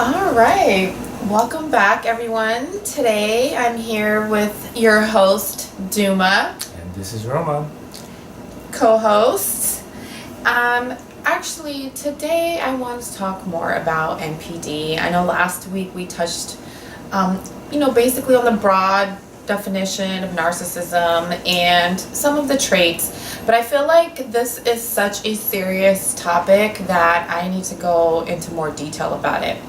All right. Welcome back, everyone. Today I'm here with your host, Duma, And this is Roma. co-host. Actually, today I want to talk more about NPD. I know last week we touched, basically on the broad definition of narcissism and some of the traits, but I feel like this is such a serious topic that I need to go into more detail about it.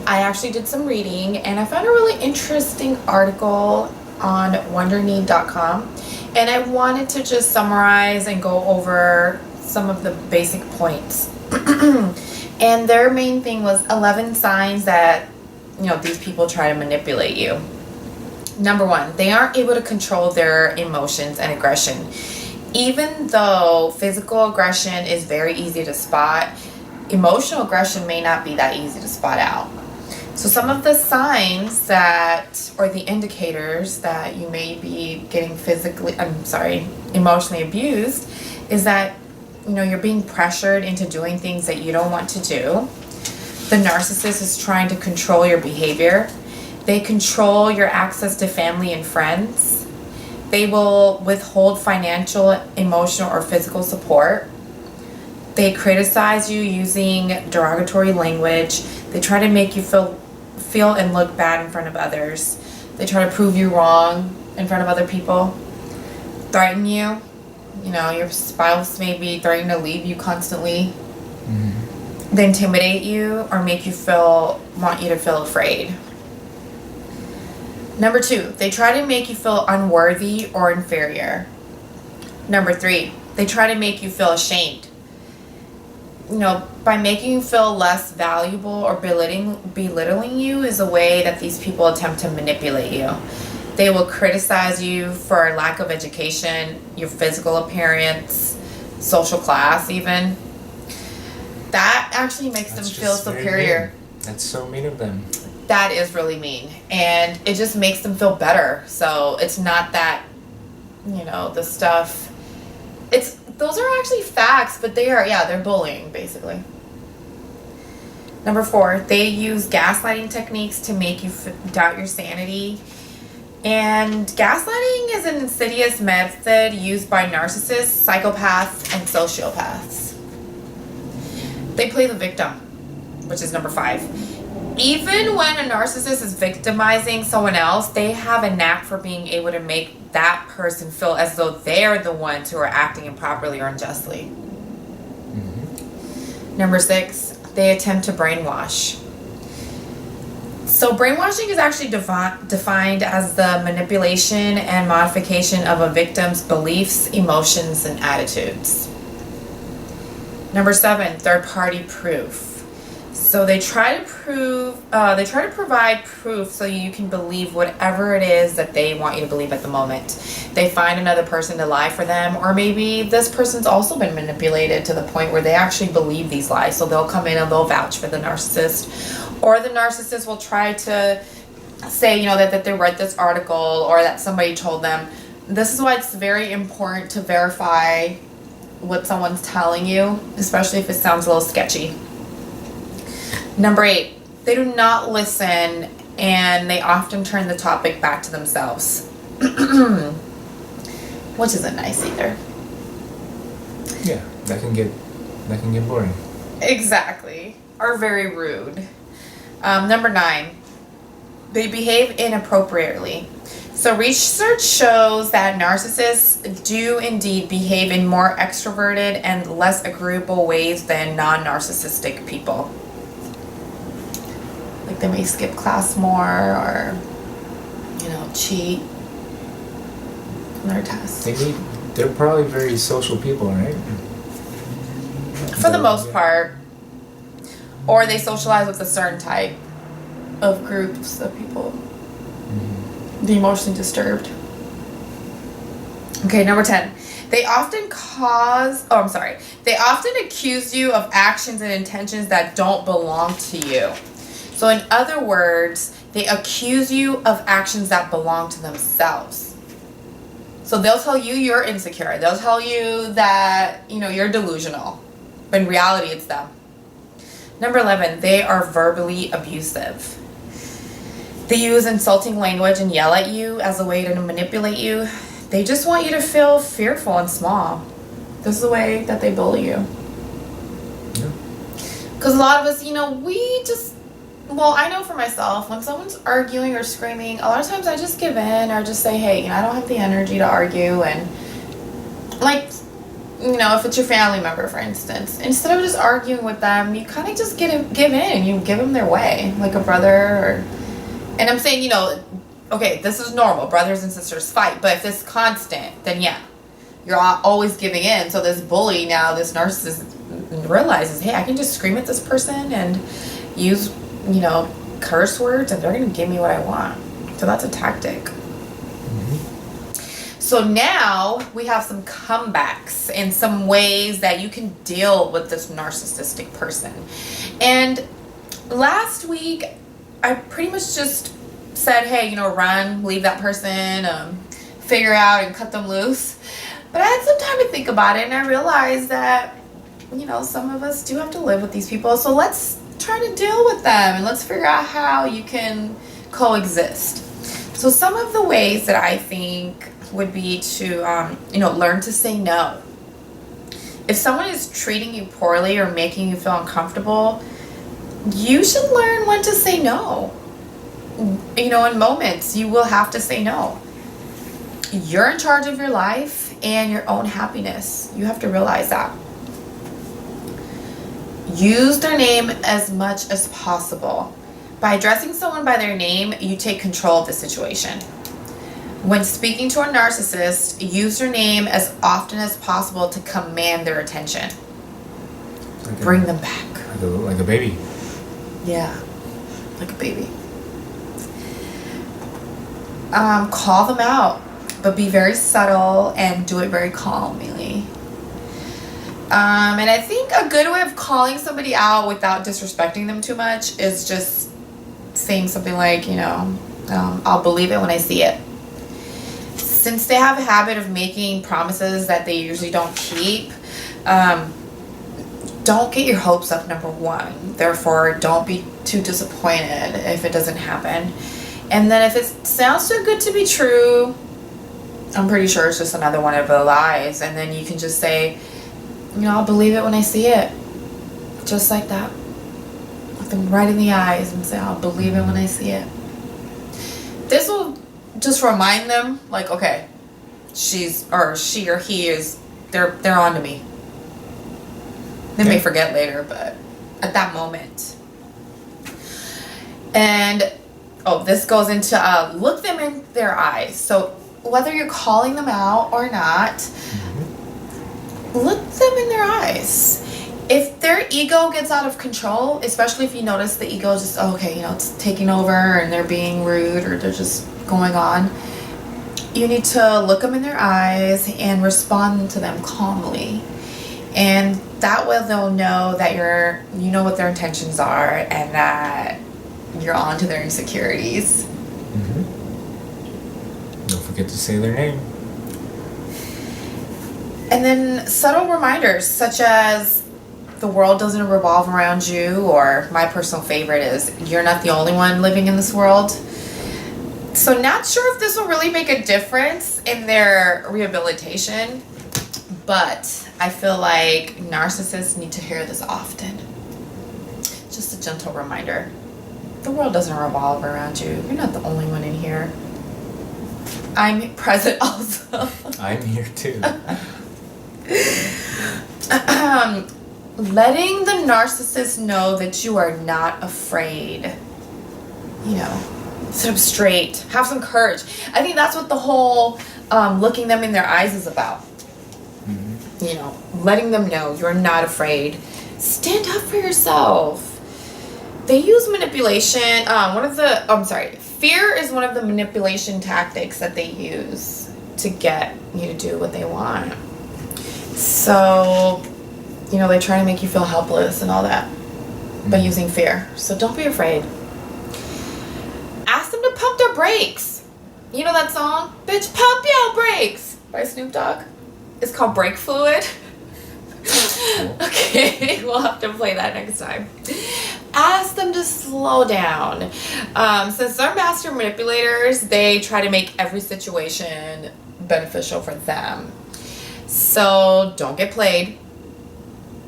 I actually did some reading and I found a really interesting article on wonderneed.com, and I wanted to just summarize and go over some of the basic points. And their main thing was 11 signs that these people try to manipulate you. Number one, they aren't able to control their emotions and aggression. Even though physical aggression is very easy to spot, emotional aggression may not be that easy to spot out. So some of the signs or the indicators that you may be getting emotionally abused is that, you're being pressured into doing things that you don't want to do. The narcissist is trying to control your behavior. They control your access to family and friends. They will withhold financial, emotional, or physical support. They criticize you using derogatory language. They try to make you feel and look bad in front of others. They try to prove you wrong in front of other people. Threaten you. Your spouse may be threatening to leave you constantly. Mm-hmm. They intimidate you or want you to feel afraid. Number two, they try to make you feel unworthy or inferior. Number three, they try to make you feel ashamed. By making you feel less valuable or belittling you is a way that these people attempt to manipulate you. They will criticize you for lack of education, your physical appearance, social class even. That actually makes them feel superior. That's so mean of them. That is really mean. And it just makes them feel better. So it's not that, the stuff. Those are actually facts, but they're bullying, basically. Number four, they use gaslighting techniques to make you doubt your sanity. And gaslighting is an insidious method used by narcissists, psychopaths, and sociopaths. They play the victim, which is number five. Even when a narcissist is victimizing someone else, they have a knack for being able to make that person feel as though they're the ones who are acting improperly or unjustly. Mm-hmm. Number six, they attempt to brainwash. So brainwashing is actually defined as the manipulation and modification of a victim's beliefs, emotions, and attitudes. Number seven, third-party proof. So they try to provide proof so you can believe whatever it is that they want you to believe at the moment. They find another person to lie for them, or maybe this person's also been manipulated to the point where they actually believe these lies. So they'll come in and they'll vouch for the narcissist, or the narcissist will try to say, that they read this article or that somebody told them. This is why it's very important to verify what someone's telling you, especially if it sounds a little sketchy. Number eight, they do not listen, and they often turn the topic back to themselves, which isn't nice either. Yeah, that can get boring. Exactly, or very rude. Number nine, they behave inappropriately. So research shows that narcissists do indeed behave in more extroverted and less agreeable ways than non-narcissistic people. Like they may skip class more or, cheat on their tests. They're probably very social people, right? For the most part. Or they socialize with a certain type of groups of people. Mm-hmm. The emotionally disturbed. Okay, number 10. They often accuse you of actions and intentions that don't belong to you. So in other words, they accuse you of actions that belong to themselves. So they'll tell you you're insecure. They'll tell you that, you're delusional. But in reality, it's them. Number 11, they are verbally abusive. They use insulting language and yell at you as a way to manipulate you. They just want you to feel fearful and small. This is the way that they bully you. Because a lot of us, I know for myself, when someone's arguing or screaming, a lot of times I just give in or just say, hey, I don't have the energy to argue. And if it's your family member, for instance, instead of just arguing with them, you kind of just give in. You give them their way, like a brother. And I'm saying, okay, this is normal. Brothers and sisters fight. But if it's constant, then yeah, you're always giving in. So this bully now, this narcissist realizes, hey, I can just scream at this person and use, curse words and they're going to give me what I want. So that's a tactic. So now we have some comebacks and some ways that you can deal with this narcissistic person. And last week, I pretty much just said, hey, run, leave that person, figure out and cut them loose. But I had some time to think about it and I realized that, some of us do have to live with these people. So let's try to deal with them and let's figure out how you can coexist. So some of the ways that I think would be to, learn to say no. If someone is treating you poorly or making you feel uncomfortable, you should learn when to say no. In moments, you will have to say no. You're in charge of your life and your own happiness. You have to realize that. Use their name as much as possible. By addressing someone by their name, you take control of the situation. When speaking to a narcissist, use their name as often as possible to command their attention. Bring them back. Like a baby. Yeah, like a baby. Call them out, but be very subtle and do it very calmly. And I think a good way of calling somebody out without disrespecting them too much is just saying something like, I'll believe it when I see it. Since they have a habit of making promises that they usually don't keep, don't get your hopes up, number one. Therefore, don't be too disappointed if it doesn't happen. And then if it sounds too good to be true, I'm pretty sure it's just another one of the lies. And then you can just say, I'll believe it when I see it. Just like that. Look them right in the eyes and say, I'll believe it when I see it. This will just remind them, like, okay, she or he is, they're on to me. They may forget later, but at that moment. And, this goes into look them in their eyes. So whether you're calling them out or not, look them in their eyes. If their ego gets out of control, especially if you notice the ego just, it's taking over and they're being rude or they're just going on, you need to look them in their eyes and respond to them calmly. And that way they'll know that you know what their intentions are and that you're on to their insecurities. Don't forget to say their name. And then subtle reminders such as the world doesn't revolve around you, or my personal favorite is you're not the only one living in this world. So not sure if this will really make a difference in their rehabilitation, but I feel like narcissists need to hear this often. Just a gentle reminder. The world doesn't revolve around you. You're not the only one in here. I'm present also. I'm here too. Letting the narcissist know that you are not afraid. Sit up straight. Have some courage. I think that's what the whole looking them in their eyes is about. Letting them know you're not afraid. Stand up for yourself. They use manipulation. Fear is one of the manipulation tactics that they use to get you to do what they want. So, they try to make you feel helpless and all that by using fear. So don't be afraid. Ask them to pump their brakes. You know that song? Bitch, pump your brakes by Snoop Dogg. It's called brake fluid. Cool. Okay, we'll have to play that next time. Ask them to slow down. Since they're master manipulators, they try to make every situation beneficial for them. So don't get played.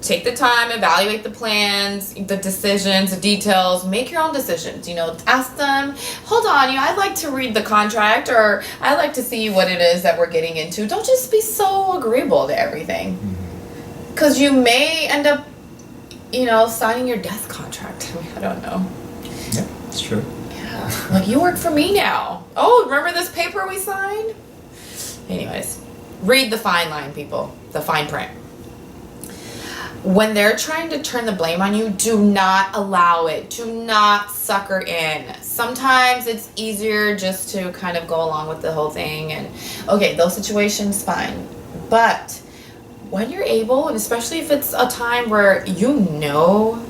Take the time, evaluate the plans, the decisions, the details, make your own decisions. Ask them, hold on, I'd like to read the contract, or I'd like to see what it is that we're getting into. Don't just be so agreeable to everything. Because you may end up, signing your death contract. I don't know. Yeah, it's true. Yeah. Like, you work for me now. Oh, remember this paper we signed? Anyways, read the fine line, people. The fine print. When they're trying to turn the blame on you, do not allow it. Do not sucker in. Sometimes it's easier just to kind of go along with the whole thing. And, okay, those situations, fine. But when you're able, and especially if it's a time where you know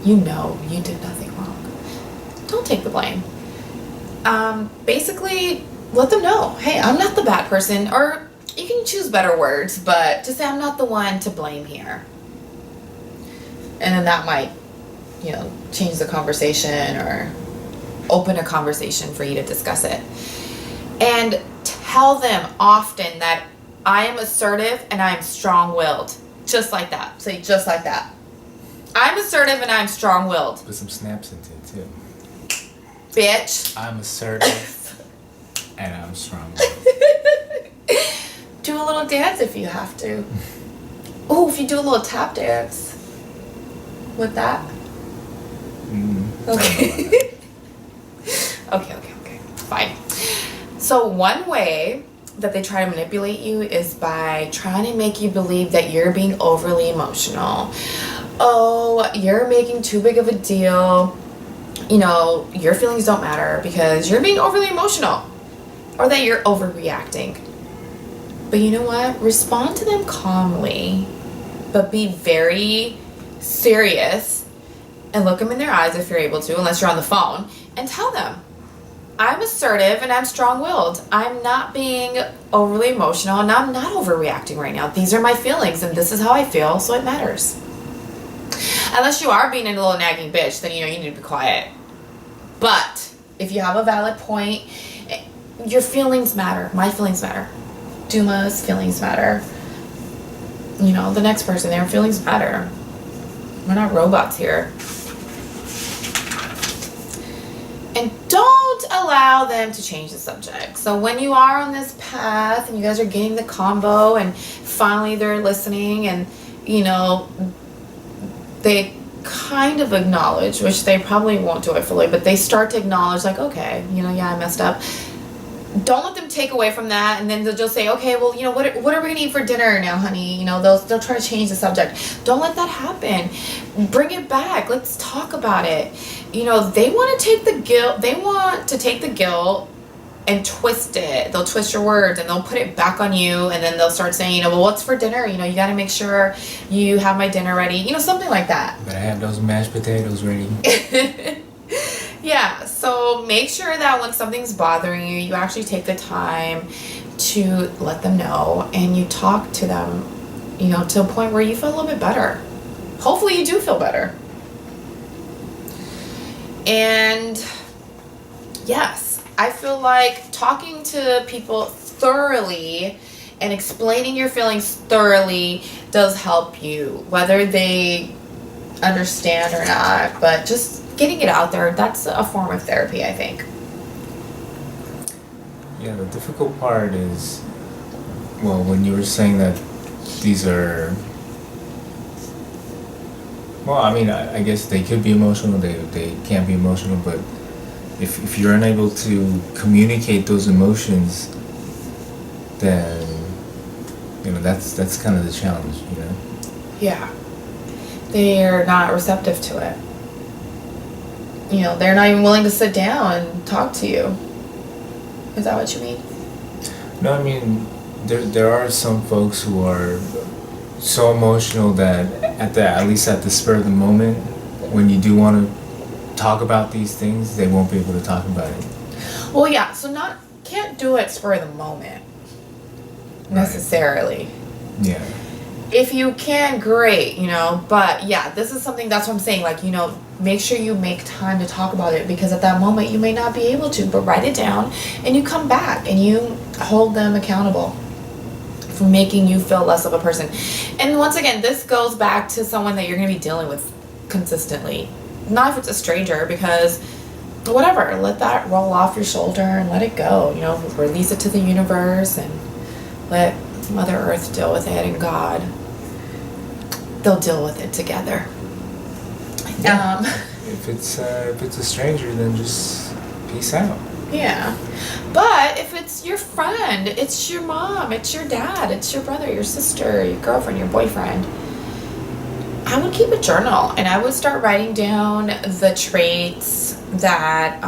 you did nothing wrong, don't take the blame. Basically, let them know, hey, I'm not the bad person, or you can choose better words, but just say I'm not the one to blame here. And then that might, change the conversation or open a conversation for you to discuss it. And tell them often that I am assertive and I'm strong-willed. Just like that. Say just like that. I'm assertive and I'm strong-willed. Put some snaps into it too. Bitch. I'm assertive and I'm strong. Do a little dance if you have to. Oh, if you do a little tap dance with that. Okay. Okay. Fine. So one way that they try to manipulate you is by trying to make you believe that you're being overly emotional. Oh, you're making too big of a deal. Your feelings don't matter because you're being overly emotional, or that you're overreacting. But you know what? Respond to them calmly, but be very serious and look them in their eyes if you're able to, unless you're on the phone, and tell them, I'm assertive and I'm strong-willed. I'm not being overly emotional and I'm not overreacting right now. These are my feelings and this is how I feel, so it matters. Unless you are being a little nagging bitch, then you need to be quiet. But if you have a valid point, your feelings matter. My feelings matter. Duma's feelings matter. The next person, their feelings matter. We're not robots here. And don't allow them to change the subject. So when you are on this path and you guys are getting the combo and finally they're listening and, they kind of acknowledge, which they probably won't do it fully, but they start to acknowledge like, okay, yeah, I messed up. Don't let them take away from that, and then they'll just say, okay, well, what are we gonna eat for dinner now, honey? They'll try to change the subject. Don't let that happen. Bring it back. Let's talk about it. They want to take the guilt. They want to take the guilt and twist it. They'll twist your words and they'll put it back on you, and then they'll start saying, well, what's for dinner? You got to make sure you have my dinner ready. Something like that. Better have those mashed potatoes ready. Yeah, so make sure that when something's bothering you, you actually take the time to let them know and you talk to them, to a point where you feel a little bit better. Hopefully you do feel better. And yes, I feel like talking to people thoroughly and explaining your feelings thoroughly does help you, whether they understand or not, but just getting it out there, that's a form of therapy, I think. Yeah, the difficult part is, well, when you were saying that these are, well, I mean, I guess they could be emotional, they can't be emotional, but if you're unable to communicate those emotions, then, that's kind of the challenge, Yeah. They're not receptive to it. They're not even willing to sit down and talk to you. Is that what you mean? No, I mean, there are some folks who are so emotional that at least at the spur of the moment, when you do want to talk about these things, they won't be able to talk about it. Well, yeah, so can't do it spur of the moment necessarily. Yeah. If you can, great, but yeah, this is something, that's what I'm saying, like, make sure you make time to talk about it, because at that moment you may not be able to, but write it down and you come back and you hold them accountable for making you feel less of a person. And once again, this goes back to someone that you're going to be dealing with consistently, not if it's a stranger, because whatever, let that roll off your shoulder and let it go, release it to the universe and let Mother Earth deal with it, and God, they'll deal with it together. Yeah. If it's a stranger, then just peace out. Yeah. But if it's your friend, it's your mom, it's your dad, it's your brother, your sister, your girlfriend, your boyfriend, I would keep a journal and I would start writing down the traits that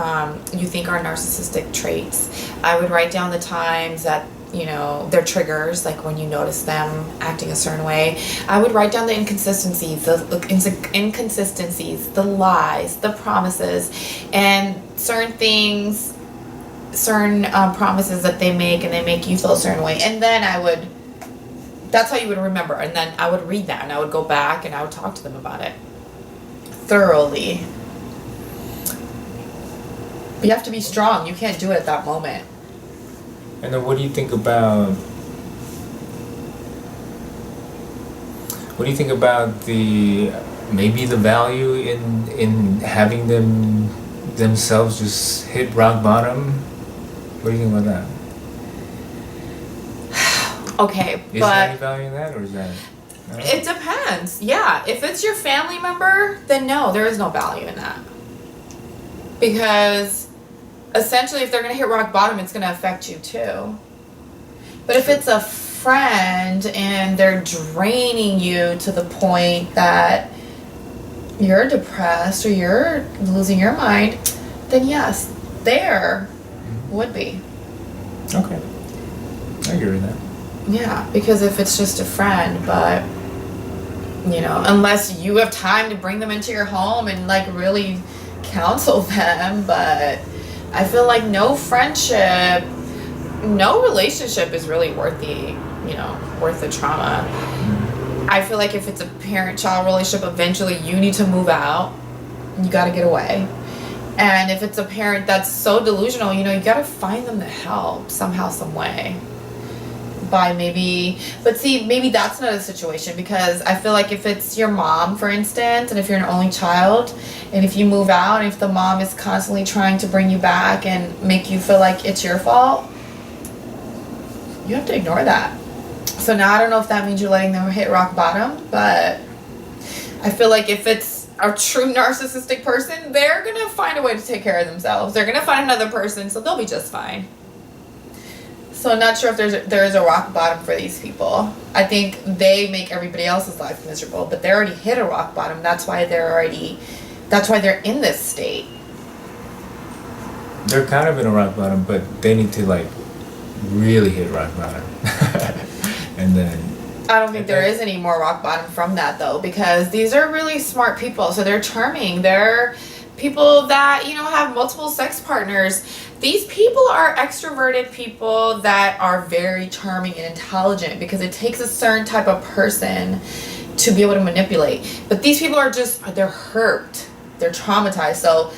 you think are narcissistic traits. I would write down the times that their triggers, like when you notice them acting a certain way. I would write down the inconsistencies, the lies, the promises, and certain things, certain promises that they make, and they make you feel a certain way. And then that's how you would remember. And then I would read that and I would go back and I would talk to them about it thoroughly. But you have to be strong. You can't do it at that moment. And then what do you think about maybe the value in having them themselves just hit rock bottom? What do you think about that? Okay, is there any value in that, or is that? It depends. Yeah, if it's your family member, then no, there is no value in that. Because essentially, if they're going to hit rock bottom, it's going to affect you too. But if it's a friend and they're draining you to the point that you're depressed or you're losing your mind, then yes, there would be. Okay. I agree with that. Yeah, because if it's just a friend, but unless you have time to bring them into your home and like really counsel them, but I feel like no friendship, no relationship is really worth the trauma. I feel like if it's a parent-child relationship, eventually you need to move out. You got to get away. And if it's a parent that's so delusional, you got to find them the help somehow, some way. Maybe that's another situation, because I feel like if it's your mom, for instance, and if you're an only child, and if you move out, and if the mom is constantly trying to bring you back and make you feel like it's your fault, you have to ignore that. So now I don't know if that means you're letting them hit rock bottom, but I feel like if it's a true narcissistic person, they're going to find a way to take care of themselves. They're going to find another person, so they'll be just fine. So I'm not sure if there is a rock bottom for these people. I think they make everybody else's life miserable, but they already hit a rock bottom. That's why they're in this state. They're kind of in a rock bottom, but they need to really hit rock bottom. And then I don't think there is any more rock bottom from that though, because these are really smart people. So they're charming. They're people that, have multiple sex partners. These people are extroverted people that are very charming and intelligent, because it takes a certain type of person to be able to manipulate. But these people they're hurt. They're traumatized. So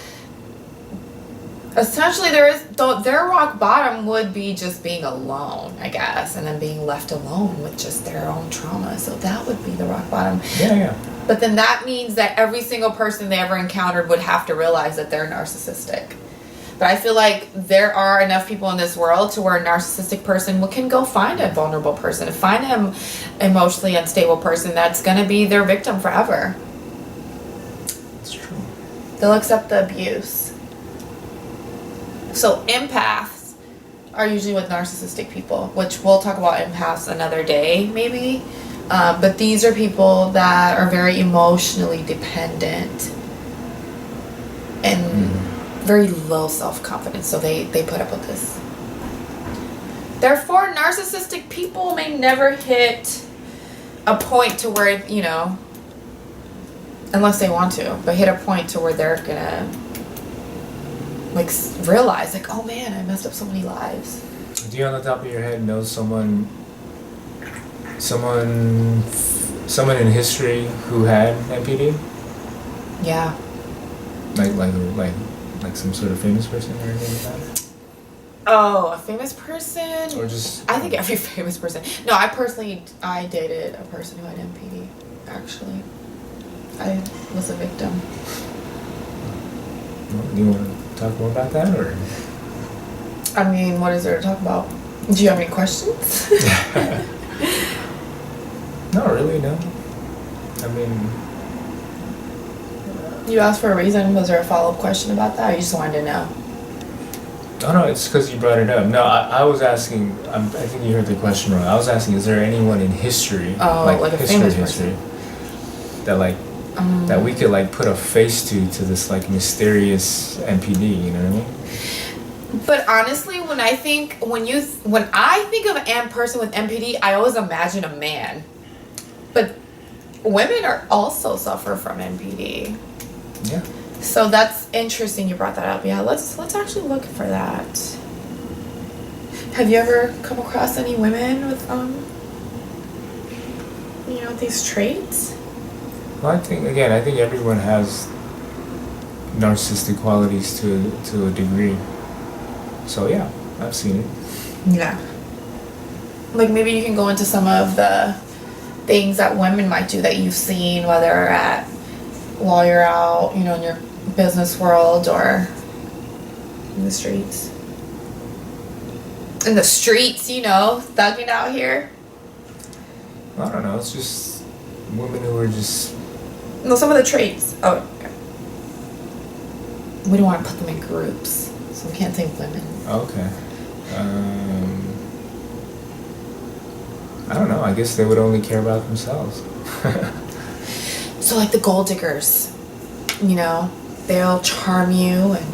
essentially their rock bottom would be just being alone, I guess, and then being left alone with just their own trauma. So that would be the rock bottom. Yeah. But then that means that every single person they ever encountered would have to realize that they're narcissistic. But I feel like there are enough people in this world to where a narcissistic person can go find a vulnerable person, find an emotionally unstable person that's going to be their victim forever. That's true. They'll accept the abuse. So empaths are usually with narcissistic people, which we'll talk about empaths another day maybe. But these are people that are very emotionally dependent and very low self-confidence, so they put up with this. Therefore, narcissistic people may never hit a point to where, unless they want to, but hit a point to where they're gonna realize oh man, I messed up so many lives. Do you on the top of your head know someone someone in history who had NPD? Yeah. Like some sort of famous person or anything like that? Oh, a famous person? Or just... I think every famous person. No, I dated a person who had NPD, actually. I was a victim. Well, do you want to talk more about that, or...? I mean, what is there to talk about? Do you have any questions? Not really, no. I mean... You asked for a reason. Was there a follow-up question about that, or you just wanted to know? Oh no, it's because you brought it up. No, I was asking, I think you heard the question wrong. I was asking, is there anyone in history, like a famous history, that that we could like put a face to this like mysterious NPD, you know what I mean? But honestly, when I think of a person with NPD, I always imagine a man. But women are also suffer from NPD. Yeah. So that's interesting you brought that up. Yeah, let's actually look for that. Have you ever come across any women with these traits? Well, I think everyone has narcissistic qualities to a degree. So yeah, I've seen it. Yeah. Like maybe you can go into some of the things that women might do that you've seen, while you're out, in your business world or in the streets. In the streets, thugging out here. I don't know, it's just women who are just... No, some of the traits. Oh, okay. We don't want to put them in groups, so we can't say women. Okay. I don't know, I guess they would only care about themselves. So like the gold diggers, they'll charm you and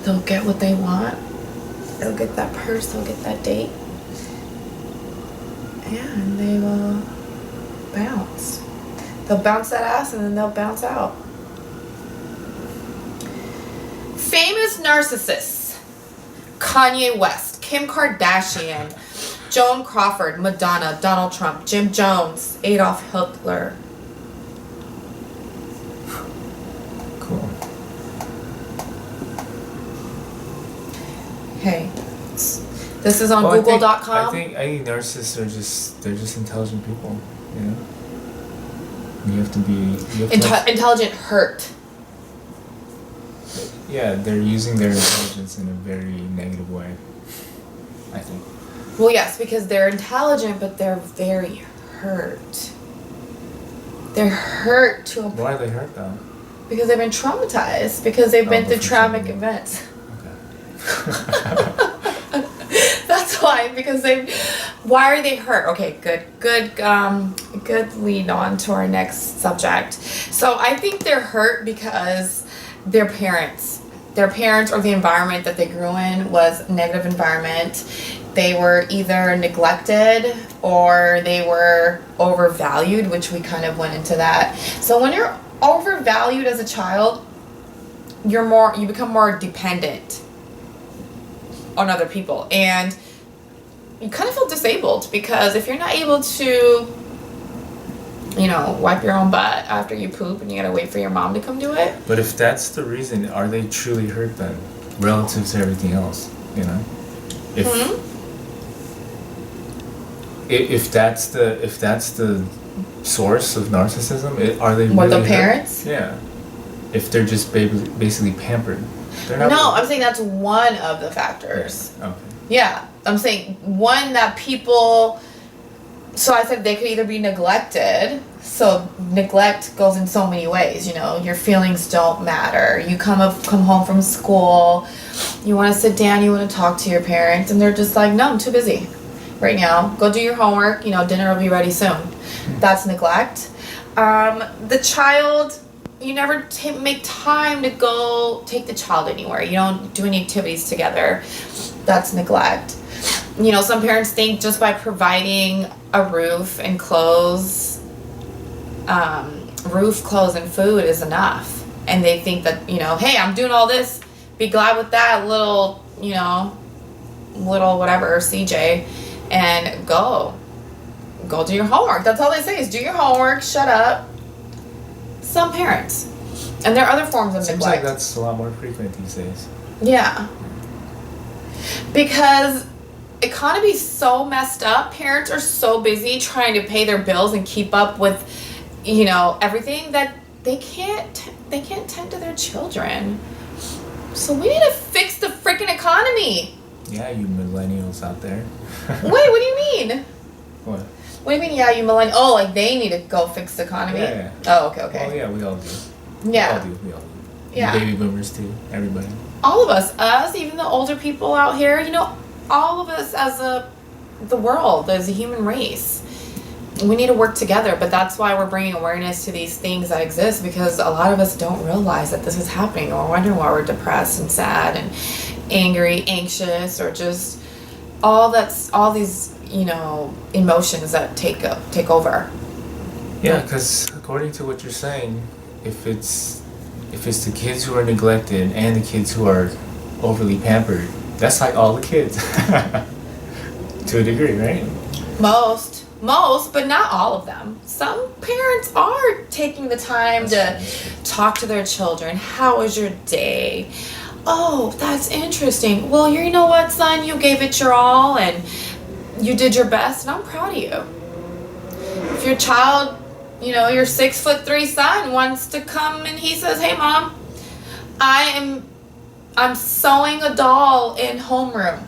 they'll get what they want. They'll get that purse, they'll get that date. Yeah, and they will bounce. They'll bounce that ass and then they'll bounce out. Famous narcissists: Kanye West, Kim Kardashian, Joan Crawford, Madonna, Donald Trump, Jim Jones, Adolf Hitler. Cool. Hey, this is on Google.com. I think narcissists are just intelligent people, You have to be... Intelligent hurt. Yeah, they're using their intelligence in a very negative way, I think. Well, yes, because they're intelligent, but they're very hurt. They're hurt to a point. Why are they hurt, though? Because they've been traumatized. Because they've been through traumatic events. Okay. That's why. Why are they hurt? Okay, good lead on to our next subject. So I think they're hurt because their parents or the environment that they grew in was a negative environment. They were either neglected or they were overvalued, which we kind of went into that. So when you're overvalued as a child, you become more dependent on other people, and you kind of feel disabled because if you're not able to, wipe your own butt after you poop and you gotta wait for your mom to come do it. But if that's the reason, are they truly hurt then, relative to everything else? If that's the source of narcissism, are they What, really the parents? hurt? Yeah. If they're just basically pampered. They're not. No, I'm saying that's one of the factors. Yeah. Okay. Yeah, I'm saying one that people. So I said they could either be neglected. So neglect goes in so many ways. Your feelings don't matter. You come home from school, you want to sit down, you want to talk to your parents, and they're just like, no, I'm too busy right now. Go do your homework. Dinner will be ready soon. That's neglect. The child. You never make time to go take the child anywhere. You don't do any activities together. That's neglect. Some parents think just by providing a roof and clothes, and food is enough. And they think that, hey, I'm doing all this. Be glad with that little whatever, CJ, and go. go do your homework. That's all they say is do your homework, shut up. Some parents. And there are other forms of Seems neglect. like that's a lot more frequent these days. Yeah. Because economy's so messed up. Parents are so busy trying to pay their bills and keep up with, you know, everything that they can't tend to their children. So we need to fix the freaking economy. Yeah, you millennials out there. Wait, what do you mean? What? What do you mean, yeah, you millennials? Oh, like they need to go fix the economy? Yeah. Oh, okay. Oh, yeah, we all do. Yeah. We all do. Yeah. Baby boomers too, everybody. All of us, even the older people out here, you know, all of us as the world, as a human race, we need to work together. But that's why we're bringing awareness to these things that exist, because a lot of us don't realize that this is happening, or we're wondering why we're depressed and sad and angry, anxious, or just all these, you know, emotions that take over. Yeah, because according to what you're saying, if it's the kids who are neglected and the kids who are overly pampered, that's like all the kids. To a degree, right? Most, but not all of them. Some parents are taking the time to talk to their children. How was your day? Oh, that's interesting. Well, you know what, son? You gave it your all and you did your best, and I'm proud of you. If your child, you know, your 6'3" son wants to come and he says, "Hey, Mom, I'm sewing a doll in homeroom."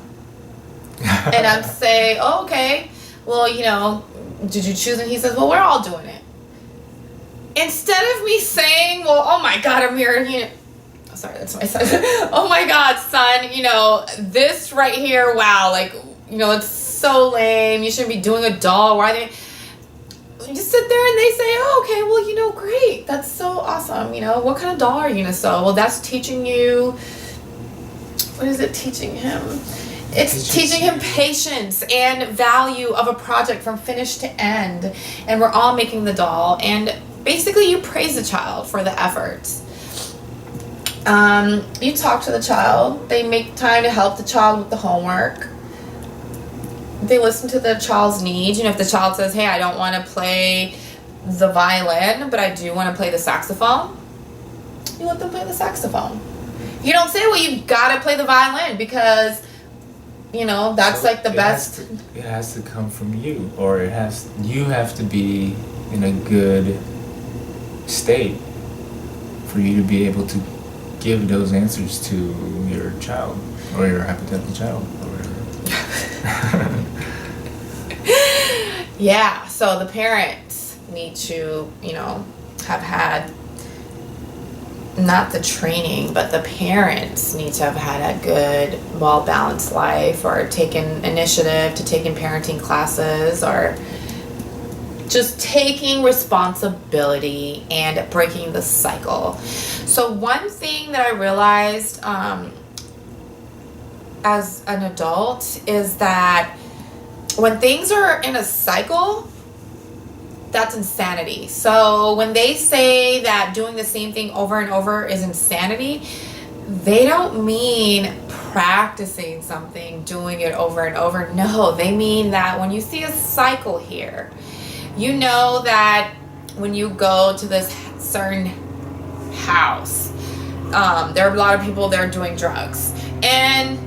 And I'm saying, "Oh, okay. Well, you know, did you choose it?" He says, "Well, we're all doing it." Instead of me saying, "Well, oh my God, I'm here," you know, sorry, that's my son. "Oh my God, son, you know, this right here, wow, like, you know, it's so lame. You shouldn't be doing a doll. Why are they?" You sit there and they say, "Oh, okay, well, you know, great. That's so awesome. You know, what kind of doll are you going to sew?" Well, that's teaching you, what is it teaching him? It's teaching him patience and value of a project from finish to end. And we're all making the doll. And basically you praise the child for the efforts. You talk to the child. They make time to help the child with the homework. They listen to the child's needs. You know, if the child says, "Hey, I don't want to play the violin, but I do want to play the saxophone," you let them play the saxophone. You don't say, "Well, you've got to play the violin because, you know, that's So like the best." It has to come from you, or you have to be in a good state for you to be able to give those answers to your child or your hypothetical child or whatever. Yeah, so the parents need to, you know, have had not the training, but the parents need to have had a good, well-balanced life, or taken initiative to taking parenting classes, or just taking responsibility and breaking the cycle. So one thing that I realized as an adult is that when things are in a cycle, that's insanity. So when they say that doing the same thing over and over is insanity, they don't mean practicing something, doing it over and over. No, they mean that when you see a cycle here, you know that when you go to this certain house, there are a lot of people there doing drugs, and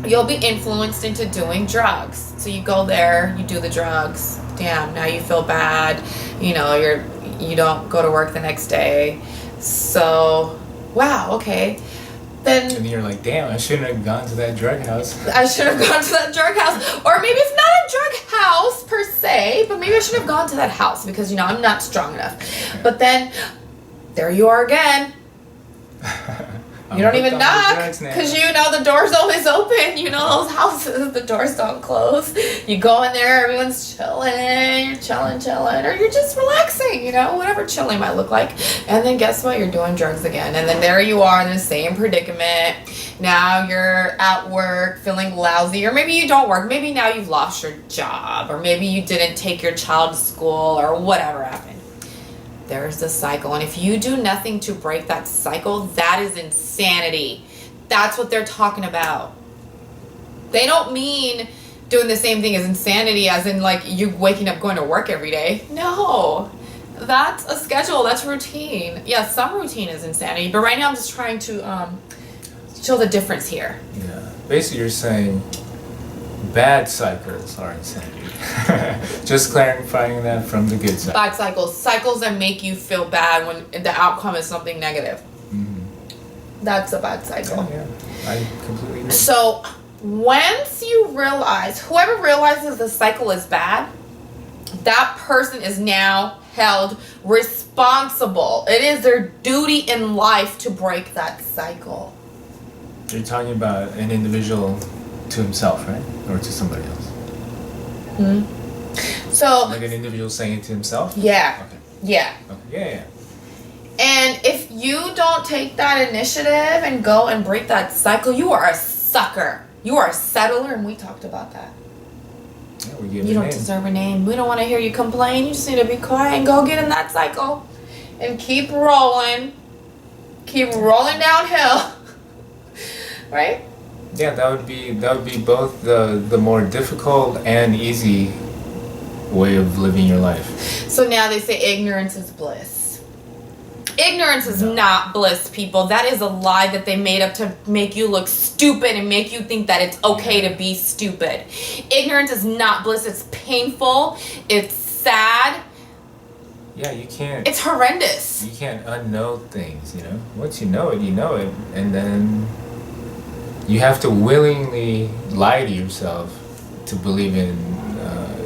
you'll be influenced into doing drugs. So you go there, you do the drugs. Damn, now you feel bad. You know, you don't go to work the next day. So, wow, okay. Then And you're like, "Damn, I shouldn't have gone to that drug house." I should have gone to that drug house. Or maybe it's not a drug house per se, but maybe I should have gone to that house because, you know, I'm not strong enough. But then there you are again. You don't even knock because you know the door's always open. You know those houses, the doors don't close. You go in there, everyone's chilling, you're chilling, or you're just relaxing, you know, whatever chilling might look like. And then guess what? You're doing drugs again. And then there you are in the same predicament. Now you're at work feeling lousy, or maybe you don't work. Maybe now you've lost your job, or maybe you didn't take your child to school, or whatever happened. There's the cycle. And if you do nothing to break that cycle, that is insanity. That's what they're talking about. They don't mean doing the same thing is insanity, as in like you waking up going to work every day. No, that's a schedule, that's routine. Yeah, some routine is insanity, but right now I'm just trying to show the difference here. Yeah, basically you're saying bad cycles are insanity. Just clarifying that from the good side. Bad cycles that make you feel bad when the outcome is something negative. That's a bad cycle. Yeah, I completely agree. So once you realize, whoever realizes the cycle is bad, that person is now held responsible. It is their duty in life to break that cycle. You're talking about an individual to himself, right? Or to somebody else? So like an individual saying it to himself? Yeah. Okay. Yeah. Okay. Yeah. And if you don't take that initiative and go and break that cycle, you are a sucker. You are a settler, and we talked about that. Yeah, we give You don't deserve a name. We don't want to hear you complain. You just need to be quiet and go get in that cycle and keep rolling. Keep rolling downhill. Right? Yeah, that would be both the more difficult and easy way of living your life. So now they say ignorance is bliss. Ignorance is not bliss, people. That is a lie that they made up to make you look stupid and make you think that it's okay to be stupid. Ignorance is not bliss. It's painful. It's sad. Yeah, you can't. It's horrendous. You can't unknow things, you know? Once you know it, and then you have to willingly lie to yourself to believe in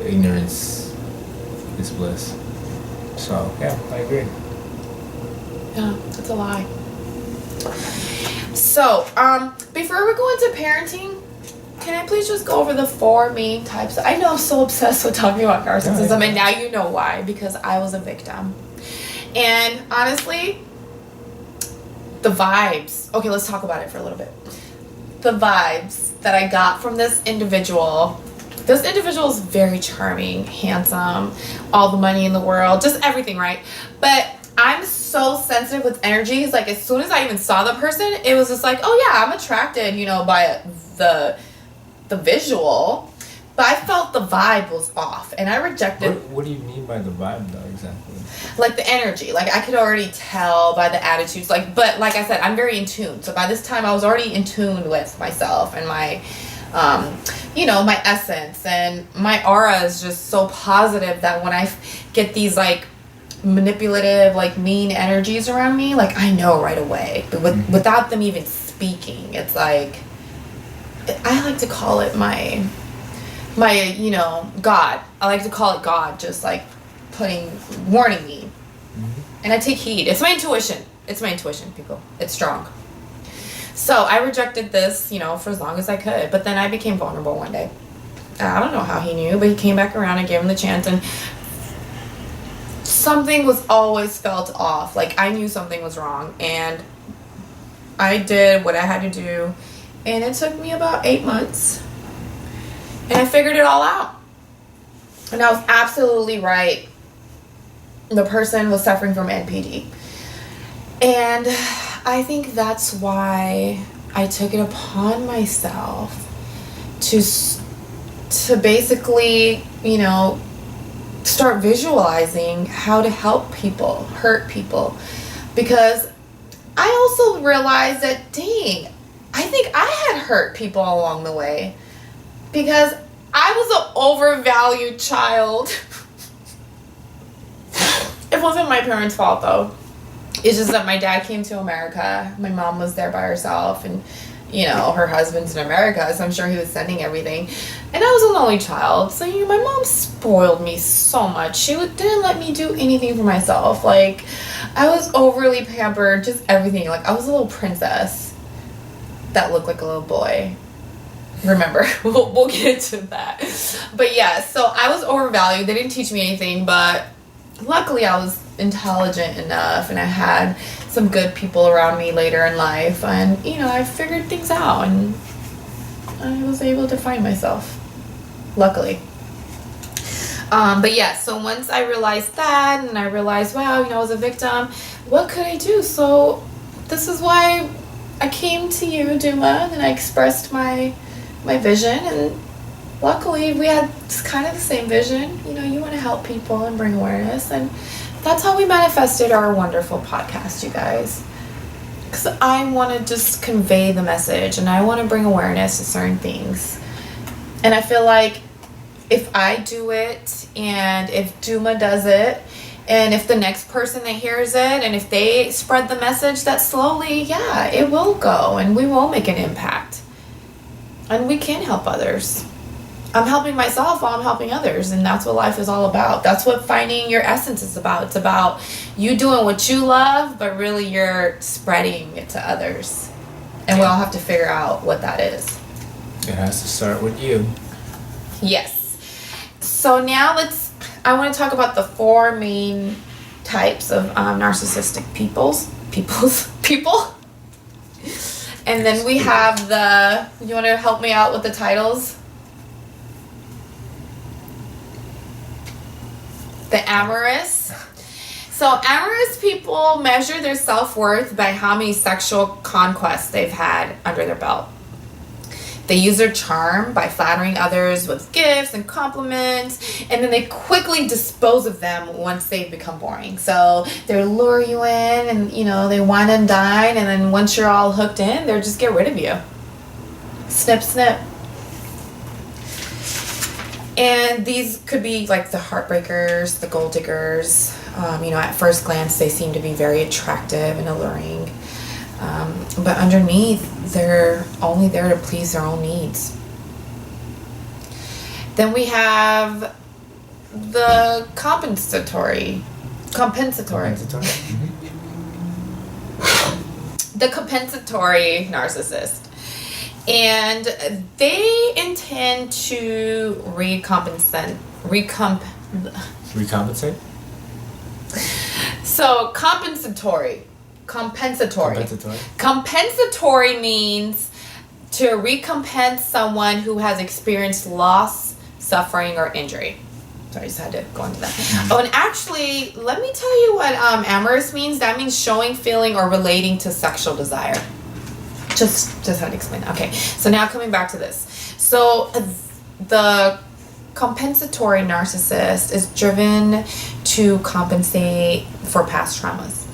ignorance is bliss. So, yeah, I agree. Yeah, it's a lie. So, before we go into parenting, can I please just go over the 4 main types? I know I'm so obsessed with talking about narcissism, and now you know why, because I was a victim. And honestly, the vibes. Okay, let's talk about it for a little bit. The vibes that I got from this individual. This individual is very charming, handsome, all the money in the world, just everything, right? But I'm so sensitive with energies. Like, as soon as I even saw the person, it was just like, oh yeah, I'm attracted, by the visual. But I felt the vibe was off, and I rejected. What do you mean by the vibe, though, exactly? Like the energy. Like, I could already tell by the attitudes. But like I said, I'm very in tune. So by this time, I was already in tune with myself and my, my essence. And my aura is just so positive that when I get these, like, manipulative, like, mean energies around me, like, I know right away. But without them even speaking, it's like, I like to call it my God. I like to call it God, just like warning me. And I take heed. It's my intuition. It's my intuition, people. It's strong. So I rejected this, for as long as I could. But then I became vulnerable one day. I don't know how he knew, but he came back around. I gave him the chance, and something was always felt off. Like, I knew something was wrong, and I did what I had to do. And it took me about 8 months. And I figured it all out. And I was absolutely right. The person was suffering from NPD. And I think that's why I took it upon myself to basically, start visualizing how to help people, hurt people. Because I also realized that, dang, I think I had hurt people along the way. Because I was an overvalued child. It wasn't my parents' fault, though. It's just that my dad came to America. My mom was there by herself, and, her husband's in America, so I'm sure he was sending everything. And I was an only child, so, my mom spoiled me so much. She didn't let me do anything for myself. Like, I was overly pampered, just everything. Like, I was a little princess that looked like a little boy. Remember, we'll get into that. But yeah, so I was overvalued. They didn't teach me anything, but luckily I was intelligent enough, and I had some good people around me later in life, and I figured things out, and I was able to find myself, luckily. But yeah, so once I realized that, and I realized, wow, I was a victim, what could I do? So this is why I came to you, Duma, and I expressed my vision, and luckily we had kind of the same vision. You know, you want to help people and bring awareness, and that's how we manifested our wonderful podcast, you guys. Because I want to just convey the message, and I want to bring awareness to certain things. And I feel like if I do it, and if Duma does it, and if the next person that hears it, and if they spread the message, that slowly, yeah, it will go, and we will make an impact. And we can help others. I'm helping myself while I'm helping others, and that's what life is all about. That's what finding your essence is about. It's about you doing what you love, but really you're spreading it to others. And we all have to figure out what that is. It has to start with you. Yes. So now I want to talk about the 4 main types of narcissistic people. And then we have you want to help me out with the titles? The amorous. So amorous people measure their self-worth by how many sexual conquests they've had under their belt. They use their charm by flattering others with gifts and compliments, and then they quickly dispose of them once they become boring. So they lure you in, and they wine and dine, and then once you're all hooked in, they'll just get rid of you. Snip, snip. And these could be like the heartbreakers, the gold diggers. At first glance, they seem to be very attractive and alluring. But underneath, they're only there to please their own needs. Then we have the compensatory. The compensatory narcissist. And they intend to recompensate. Recompensate? So compensatory. Compensatory means to recompense someone who has experienced loss, suffering, or injury. Sorry, I just had to go into that. Mm-hmm. Oh, and actually, let me tell you what amorous means. That means showing, feeling, or relating to sexual desire. Just had to explain that. Okay, so now coming back to this. So the compensatory narcissist is driven to compensate for past traumas.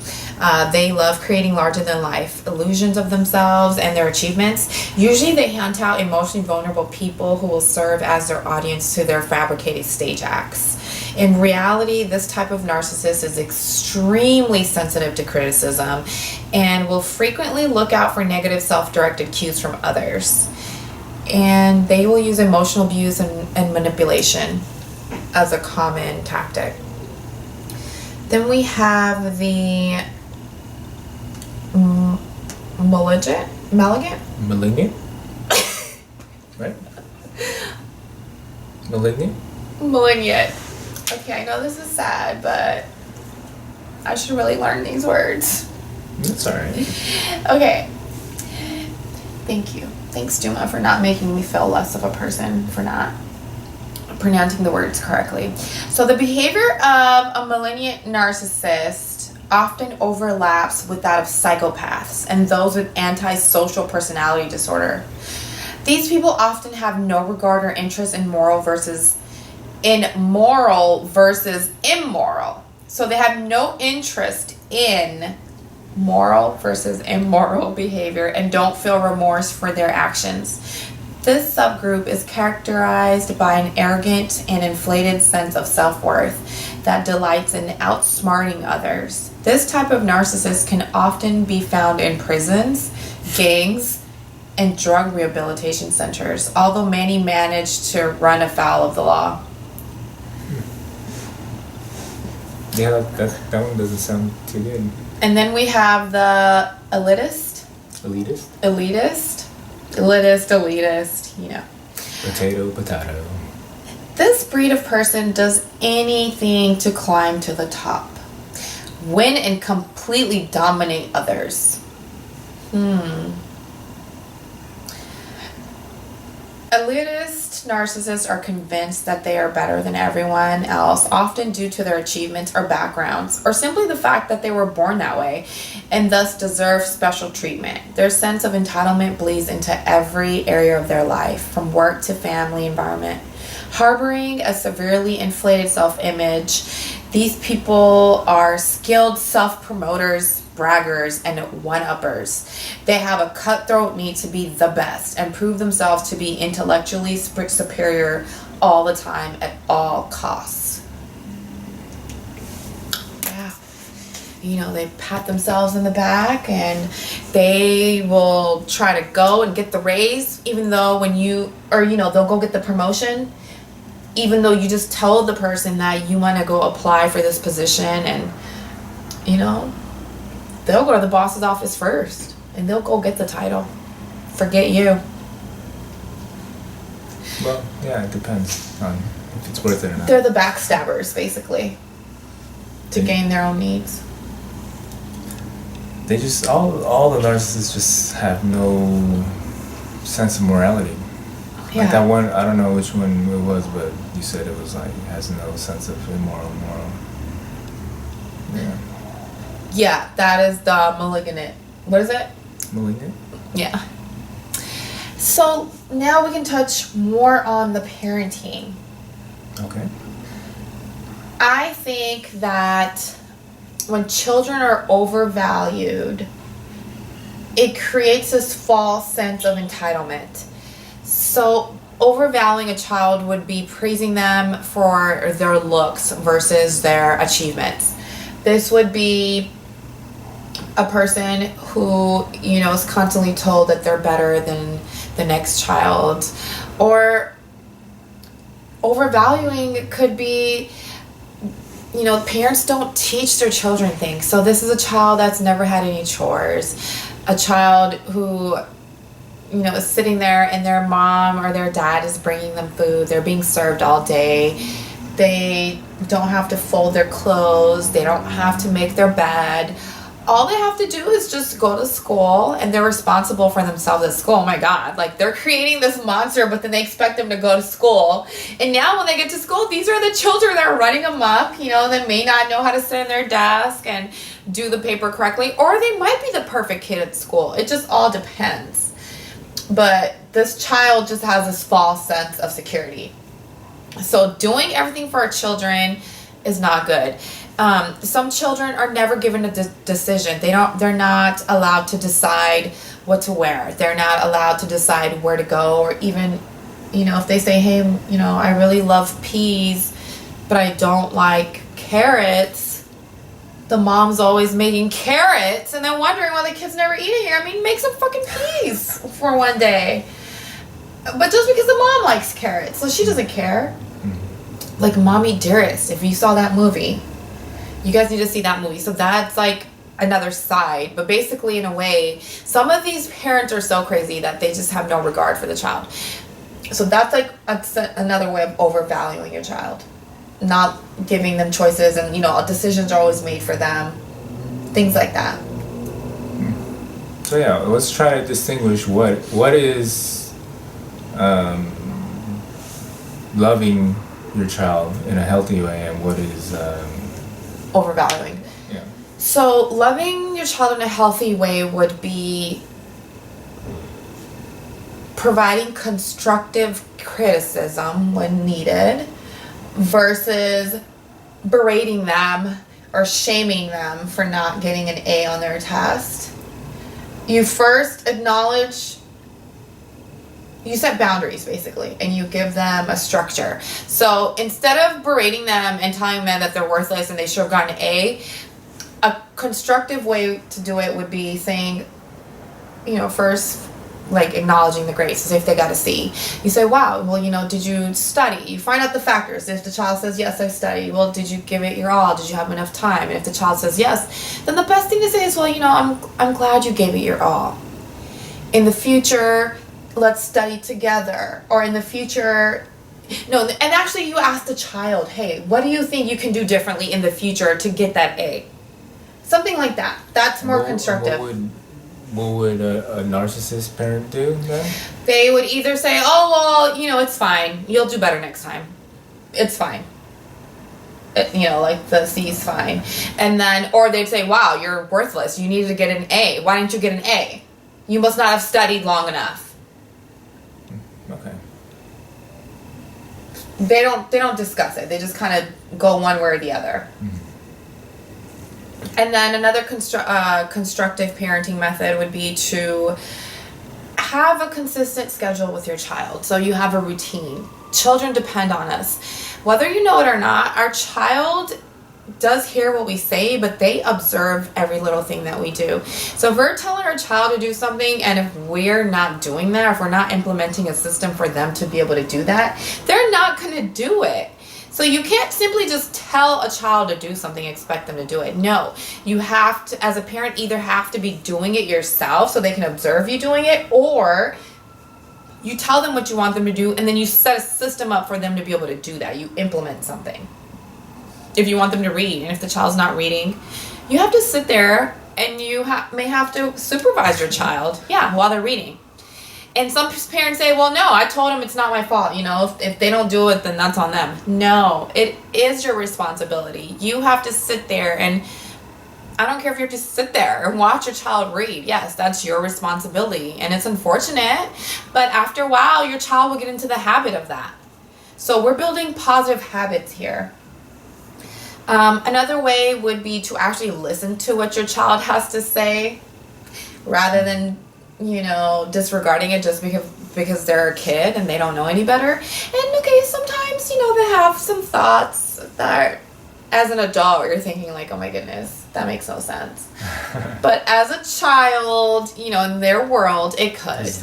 They love creating larger-than-life illusions of themselves and their achievements. Usually they hunt out emotionally vulnerable people who will serve as their audience to their fabricated stage acts. In reality, this type of narcissist is extremely sensitive to criticism and will frequently look out for negative self-directed cues from others. And they will use emotional abuse and manipulation as a common tactic. Then we have the malignant? Malignant? Right? Malignant? Malignant. Okay, I know this is sad, but I should really learn these words. That's alright. Okay. Thank you. Thanks, Duma, for not making me feel less of a person for not pronouncing the words correctly. So the behavior of a malignant narcissist often overlaps with that of psychopaths and those with antisocial personality disorder. These people often have no regard or interest in moral versus immoral. So they have no interest in moral versus immoral behavior and don't feel remorse for their actions. This subgroup is characterized by an arrogant and inflated sense of self-worth that delights in outsmarting others. This type of narcissist can often be found in prisons, gangs, and drug rehabilitation centers, although many manage to run afoul of the law. Yeah, that one doesn't sound too good. And then we have the elitist, Potato. This breed of person does anything to climb to the top, win and completely dominate others. Elitist Most narcissists are convinced that they are better than everyone else, often due to their achievements or backgrounds, or simply the fact that they were born that way and thus deserve special treatment. Their sense of entitlement bleeds into every area of their life, from work to family environment. Harboring a severely inflated self-image, these people are skilled self-promoters, braggers, and one-uppers. They have a cutthroat need to be the best and prove themselves to be intellectually superior all the time at all costs. Yeah. You know, they pat themselves in the back and they will try to go and get the raise, even though they'll go get the promotion, even though you just told the person that you want to go apply for this position, and, they'll go to the boss's office first and they'll go get the title. Forget you. Well, yeah, it depends on if it's worth it or not. They're the backstabbers, basically, to gain their own needs. They just, all the narcissists just have no sense of morality. Yeah. Like that one, I don't know which one it was, but you said it was like, it has no sense of moral. Yeah. Yeah, that is the malignant. What is it? Malignant? Yeah. So now we can touch more on the parenting. Okay. I think that when children are overvalued, it creates this false sense of entitlement. So overvaluing a child would be praising them for their looks versus their achievements. This would be a person who, is constantly told that they're better than the next child. Or overvaluing could be, parents don't teach their children things. So this is a child that's never had any chores. A child who, is sitting there and their mom or their dad is bringing them food. They're being served all day. They don't have to fold their clothes. They don't have to make their bed. All they have to do is just go to school, and they're responsible for themselves at school. Oh my God, like they're creating this monster, but then they expect them to go to school. And now when they get to school, these are the children that are running amok, that may not know how to sit in their desk and do the paper correctly, or they might be the perfect kid at school. It just all depends. But this child just has this false sense of security. So doing everything for our children is not good. Some children are never given a decision. They're not allowed to decide what to wear. They're not allowed to decide where to go, or even, if they say, hey, I really love peas, but I don't like carrots. The mom's always making carrots and then wondering why the kid's never eating it. I mean, make some fucking peas for one day. But just because the mom likes carrots, so she doesn't care. Like Mommy Dearest, if you saw that movie, you guys need to see that movie. So that's like another side. But basically, in a way, some of these parents are so crazy that they just have no regard for the child. So that's like another way of overvaluing your child. Not giving them choices, and decisions are always made for them. Things like that. So yeah, let's try to distinguish what is loving your child in a healthy way and what is overvaluing. Yeah. So loving your child in a healthy way would be providing constructive criticism when needed versus berating them or shaming them for not getting an A on their test. You first acknowledge, you set boundaries basically, and you give them a structure. So instead of berating them and telling them that they're worthless and they should have gotten an A, a constructive way to do it would be saying, first, like acknowledging the grades. So if they got a C, you say, wow, well, did you study? You find out the factors. If the child says, yes, I studied, well, did you give it your all? Did you have enough time? And if the child says yes, then the best thing to say is, well, I'm glad you gave it your all. In the future, let's study together. Or in the future, no, and actually you ask the child, hey, what do you think you can do differently in the future to get that A? Something like that. That's more constructive. What would what would a narcissist parent do then? They would either say, oh, well, it's fine. You'll do better next time. It's fine. Like the C's fine. And then, or they'd say, wow, you're worthless. You needed to get an A. Why didn't you get an A? You must not have studied long enough. Okay. They don't discuss it. They just kind of go one way or the other. And then another constructive parenting method would be to have a consistent schedule with your child. So you have a routine. Children depend on us. Whether you know it or not, our child does hear what we say, but they observe every little thing that we do. So if we're telling our child to do something, and if we're not doing that, if we're not implementing a system for them to be able to do that, they're not going to do it. So you can't simply just tell a child to do something and expect them to do it. No, you have to, as a parent, either have to be doing it yourself so they can observe you doing it, or you tell them what you want them to do, and then you set a system up for them to be able to do that. You implement something. If you want them to read, and if the child's not reading, you have to sit there and you may have to supervise your child, while they're reading. And some parents say, well, no, I told them it's not my fault. If they don't do it, then that's on them. No, it is your responsibility. You have to sit there, and I don't care if you have to sit there and watch your child read. Yes, that's your responsibility. And it's unfortunate, but after a while, your child will get into the habit of that. So we're building positive habits here. Another way would be to actually listen to what your child has to say rather than, disregarding it just because they're a kid and they don't know any better. And okay, sometimes, they have some thoughts that as an adult you're thinking like, oh my goodness, that makes no sense. But as a child, in their world, it could. Because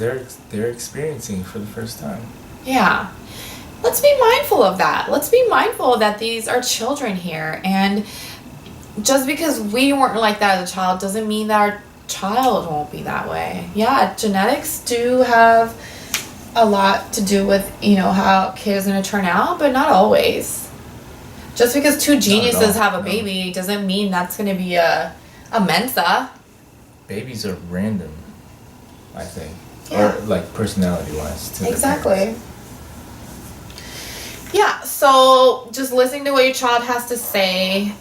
they're experiencing for the first time. Yeah. Let's be mindful of that. Let's be mindful that these are children here. And just because we weren't like that as a child doesn't mean that our child won't be that way. Yeah, genetics do have a lot to do with, how a kid is going to turn out, but not always. Just because two geniuses have a baby doesn't mean that's going to be a Mensa. Babies are random, I think. Yeah. Or like personality-wise. Exactly. Yeah, so just listening to what your child has to say,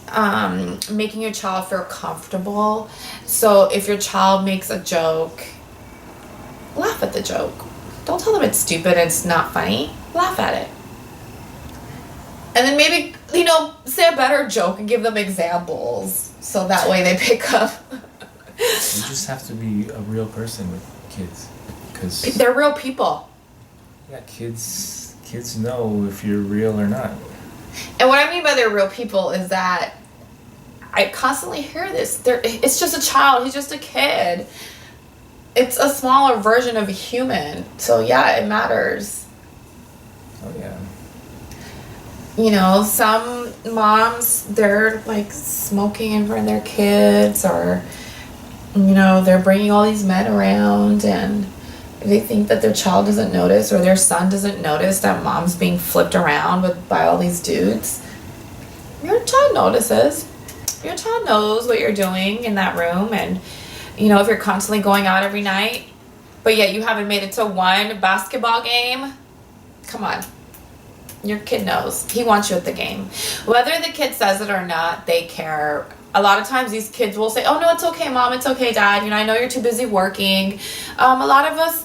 making your child feel comfortable. So if your child makes a joke, laugh at the joke. Don't tell them it's stupid and it's not funny. Laugh at it. And then maybe, say a better joke and give them examples so that way they pick up. You just have to be a real person with kids. 'Cause they're real people. Yeah, kids know if you're real or not. And what I mean by they're real people is that I constantly hear this. It's just a child. He's just a kid. It's a smaller version of a human. So yeah, it matters. Oh yeah. Some moms, they're like smoking in front of their kids, or, they're bringing all these men around and they think that their child doesn't notice, or their son doesn't notice that mom's being flipped around by all these dudes. Your child notices. Your child knows what you're doing in that room, and if you're constantly going out every night, but yet you haven't made it to one basketball game, come on. Your kid knows. He wants you at the game. Whether the kid says it or not, they care. A lot of times these kids will say, oh, no, it's okay, Mom. It's okay, Dad. I know you're too busy working. A lot of us,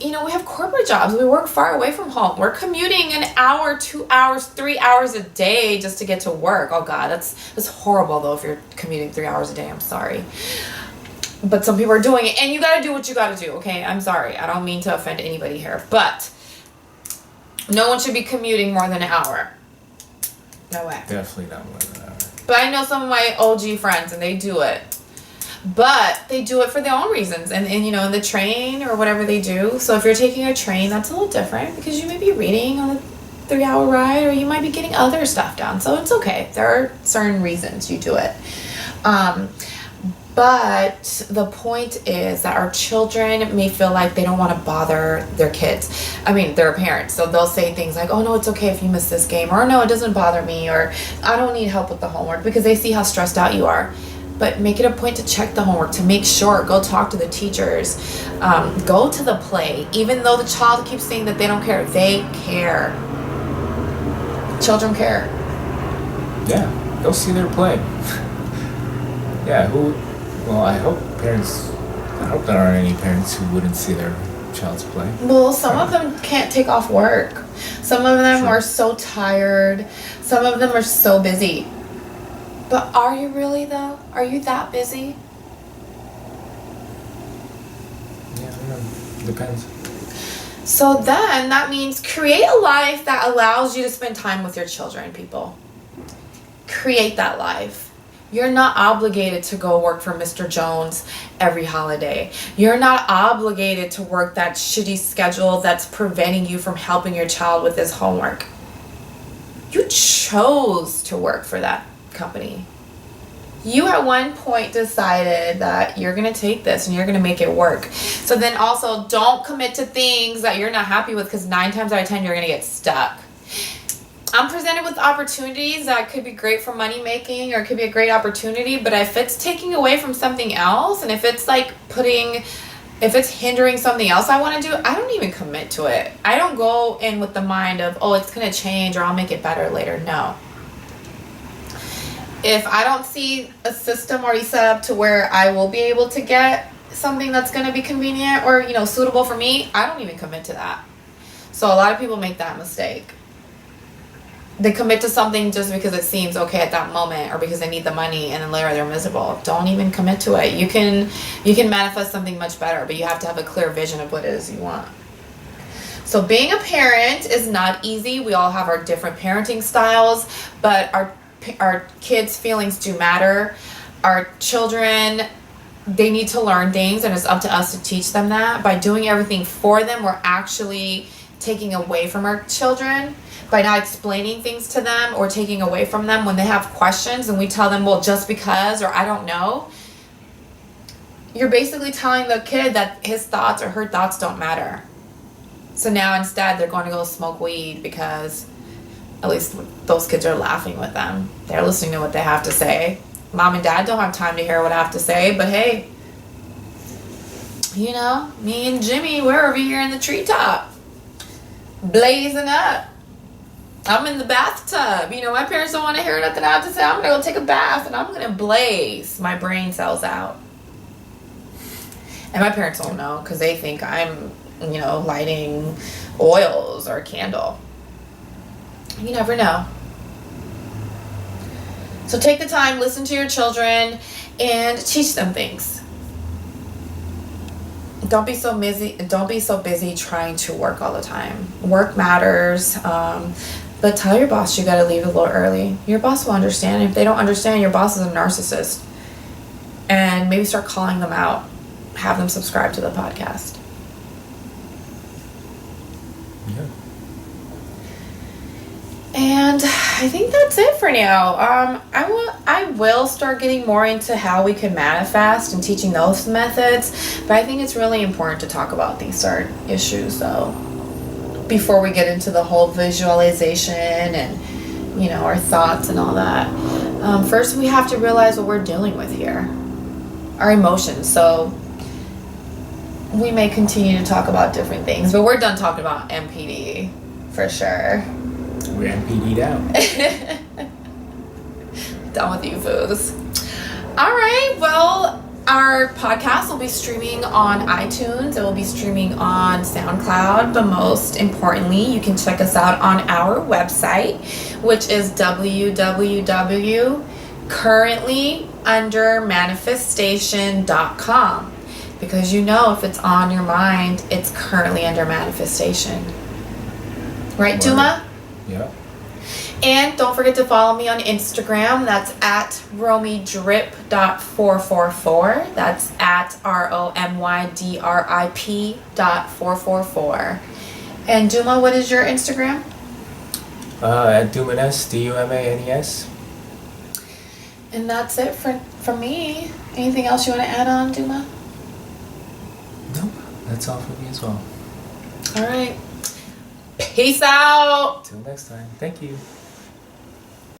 we have corporate jobs. We work far away from home. We're commuting an hour, 2 hours, 3 hours a day just to get to work. Oh, God, that's horrible, though, if you're commuting 3 hours a day. I'm sorry. But some people are doing it, and you got to do what you got to do, okay? I'm sorry. I don't mean to offend anybody here, but no one should be commuting more than an hour. No way. Definitely not more than an hour. But I know some of my OG friends, and they do it. But they do it for their own reasons. And in the train or whatever they do. So if you're taking a train, that's a little different because you may be reading on a 3-hour ride, or you might be getting other stuff done. So it's okay. There are certain reasons you do it. But the point is that our children may feel like they don't want to bother their kids. They're parents, so they'll say things like, oh, no, it's okay if you miss this game, or no, it doesn't bother me, or I don't need help with the homework, because they see how stressed out you are. But make it a point to check the homework, to make sure, go talk to the teachers, go to the play. Even though the child keeps saying that they don't care, they care. Children care. Yeah, go see their play. Yeah, I hope there aren't any parents who wouldn't see their child's play. Well, some of them can't take off work. Some of them Sure. are so tired. Some of them are so busy. But are you really, though? Are you that busy? Yeah, I don't know. Depends. So then that means create a life that allows you to spend time with your children, people. Create that life. You're not obligated to go work for Mr. Jones every holiday. You're not obligated to work that shitty schedule that's preventing you from helping your child with his homework. You chose to work for that company. You at one point decided that you're going to take this and you're going to make it work. So then also don't commit to things that you're not happy with, because 9 times out of 10 you're going to get stuck. I'm presented with opportunities that could be great for money making, or it could be a great opportunity, but if it's taking away from something else, and if it's like if it's hindering something else I want to do, I don't even commit to it. I don't go in with the mind of, oh, it's going to change or I'll make it better later. No. If I don't see a system already set up to where I will be able to get something that's going to be convenient or, suitable for me, I don't even commit to that. So a lot of people make that mistake. They commit to something just because it seems okay at that moment, or because they need the money, and then later they're miserable. Don't even commit to it. You can manifest something much better, but you have to have a clear vision of what it is you want. So being a parent is not easy. We all have our different parenting styles, but our kids' feelings do matter. Our children, they need to learn things, and it's up to us to teach them that. By doing everything for them, we're actually taking away from our children. By not explaining things to them or taking away from them when they have questions, and we tell them, well, just because, or I don't know, you're basically telling the kid that his thoughts or her thoughts don't matter. So now instead they're going to go smoke weed because at least those kids are laughing with them. They're listening to what they have to say. Mom and dad don't have time to hear what I have to say, but hey, me and Jimmy, we're over here in the treetop, blazing up. I'm in the bathtub. My parents don't want to hear nothing I have to say. I'm going to go take a bath and I'm going to blaze my brain cells out. And my parents don't know, because they think I'm, lighting oils or a candle. You never know. So take the time, listen to your children, and teach them things. Don't be so busy trying to work all the time. Work matters. But tell your boss you got to leave a little early. Your boss will understand. If they don't understand, your boss is a narcissist. And maybe start calling them out. Have them subscribe to the podcast. Yeah. And I think that's it for now. I will start getting more into how we can manifest and teaching those methods. But I think it's really important to talk about these certain issues, though, before we get into the whole visualization and, our thoughts and all that. First, we have to realize what we're dealing with here. Our emotions. So we may continue to talk about different things, but we're done talking about MPD for sure. We're MPD'd out. Done with you foos. All right, well, our podcast will be streaming on iTunes. It will be streaming on SoundCloud. But most importantly, you can check us out on our website, which is www.currentlyundermanifestation.com. Because if it's on your mind, it's currently under manifestation. Right, Duma? Yeah. And don't forget to follow me on Instagram. That's at romydrip.444. That's at ROMYDRIP.444. And Duma, what is your Instagram? At Dumanes, DUMANES. And that's it from me. Anything else you want to add on, Duma? Nope. That's all from me as well. All right. Peace out. Till next time. Thank you.